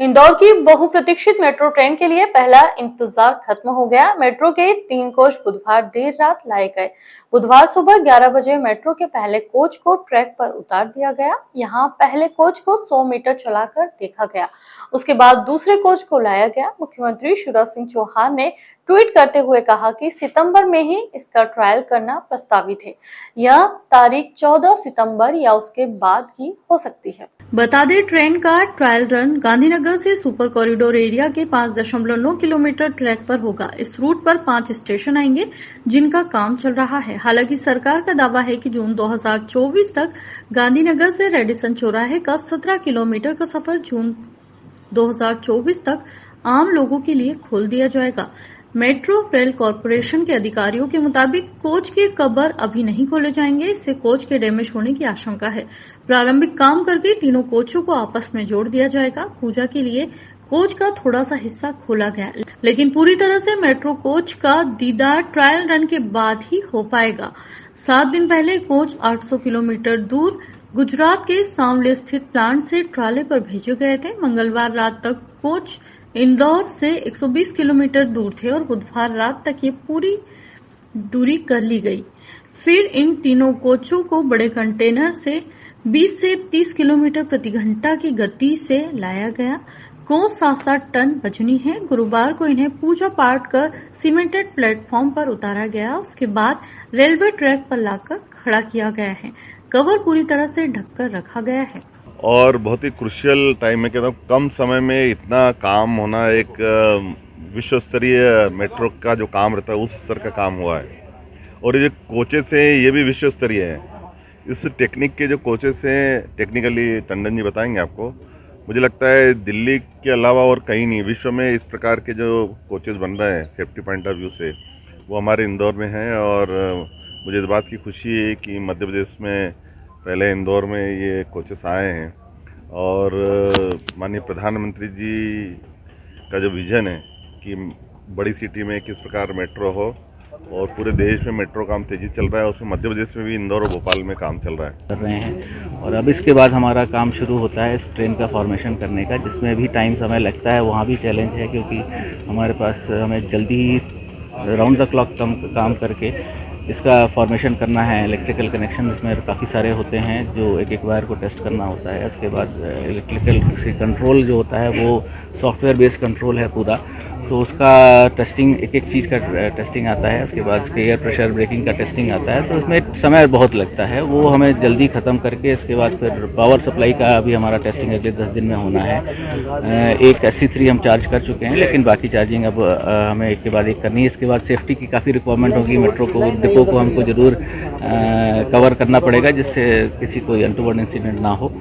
इंदौर की बहुप्रतीक्षित metro train के लिए पहला इंतजार खत्म हो गया। मेट्रो के 3 कोच बुधवार देर रात लाए गए। बुधवार सुबह 11 बजे मेट्रो के पहले कोच को ट्रैक पर उतार दिया गया। यहां पहले कोच को 100 मीटर चलाकर देखा गया। उसके बाद दूसरे कोच को लाया गया। मुख्यमंत्री शिवराज सिंह चौहान ने ट्वीट करते हुए कहा कि सितंबर में ही इसका ट्रायल करना प्रस्तावित है। यह तारीख 14 सितंबर या उसके बाद की हो सकती है। बता दें, ट्रेन का ट्रायल रन गांधीनगर से सुपर कॉरिडोर एरिया के 5.9 किलोमीटर ट्रैक पर होगा। इस रूट पर 5 स्टेशन आएंगे जिनका काम चल रहा है। हालांकि सरकार का दावा है कि जून 2024 तक गांधीनगर से रेडिसन चौराहे का 17 किलोमीटर का सफर जून 2024 तक आम लोगों के लिए खोल दिया जाएगा। मेट्रो रेल कॉरपोरेशन के अधिकारियों के मुताबिक कोच के कवर अभी नहीं खोले जाएंगे, इससे कोच के डैमेज होने की आशंका है। प्रारंभिक काम करके तीनों कोचों को आपस में जोड़ दिया जाएगा। पूजा के लिए कोच का थोड़ा सा हिस्सा खोला गया, लेकिन पूरी तरह से मेट्रो कोच का दीदार ट्रायल रन के बाद ही हो पाएगा। 7 दिन पहले कोच 800 किलोमीटर दूर गुजरात के सांवले स्थित प्लांट से ट्राले पर भेजे गए थे। मंगलवार रात तक कोच इंदौर से 120 किलोमीटर दूर थे और बुधवार रात तक ये पूरी दूरी कर ली गई। फिर इन तीनों कोचों को बड़े कंटेनर से 20 से 30 किलोमीटर प्रति घंटा की गति से लाया गया। कोच 7-7 टन वजनी है। गुरुवार को इन्हें पूजा पाठ कर सीमेंटेड प्लेटफॉर्म पर उतारा गया। उसके बाद रेलवे ट्रैक पर लाकर खड़ा किया गया है। कवर पूरी तरह से ढककर रखा गया है और बहुत ही क्रुशियल टाइम में कहता हूँ, कम समय में इतना काम होना, एक विश्व स्तरीय मेट्रो का जो काम रहता है उस स्तर का काम हुआ है। और ये कोचेस हैं, ये भी विश्व स्तरीय है। इस टेक्निक के जो कोचेस हैं, टेक्निकली टंडन जी बताएंगे आपको। मुझे लगता है दिल्ली के अलावा और कहीं नहीं, विश्व में इस प्रकार के जो कोचेस बन रहे हैं सेफ्टी पॉइंट ऑफ व्यू से, वो हमारे इंदौर में हैं। और मुझे इस बात की खुशी है कि मध्य प्रदेश में पहले इंदौर में ये कोचेस आए हैं। और माननीय प्रधानमंत्री जी का जो विज़न है कि बड़ी सिटी में किस प्रकार मेट्रो हो और पूरे देश में मेट्रो काम तेज़ी चल रहा है, उसमें मध्य प्रदेश में भी इंदौर और भोपाल में काम चल रहा है कर रहे हैं। और अब इसके बाद हमारा काम शुरू होता है इस ट्रेन का फॉर्मेशन करने का, जिसमें भी टाइम समय लगता है। वहाँ भी चैलेंज है क्योंकि हमारे पास हमें जल्दी राउंड द क्लॉक काम करके इसका फॉर्मेशन करना है। इलेक्ट्रिकल कनेक्शन इसमें काफ़ी सारे होते हैं जो एक एक वायर को टेस्ट करना होता है। इसके बाद इलेक्ट्रिकल कंट्रोल जो होता है वो सॉफ्टवेयर बेस्ड कंट्रोल है पूरा, तो उसका टेस्टिंग एक एक चीज़ का टेस्टिंग आता है। उसके बाद उसके एयर प्रेशर ब्रेकिंग का टेस्टिंग आता है, तो उसमें समय बहुत लगता है। वो हमें जल्दी ख़त्म करके इसके बाद फिर पावर सप्लाई का भी हमारा टेस्टिंग अगले 10 दिन में होना है। एक SC3 हम चार्ज कर चुके हैं, लेकिन बाकी चार्जिंग अब हमें एक के बाद एक करनी है। इसके बाद सेफ्टी की काफ़ी रिक्वायरमेंट होगी। मेट्रो को डिपो को हमको ज़रूर कवर करना पड़ेगा जिससे किसी कोई अनटूवर्ड इंसिडेंट ना हो।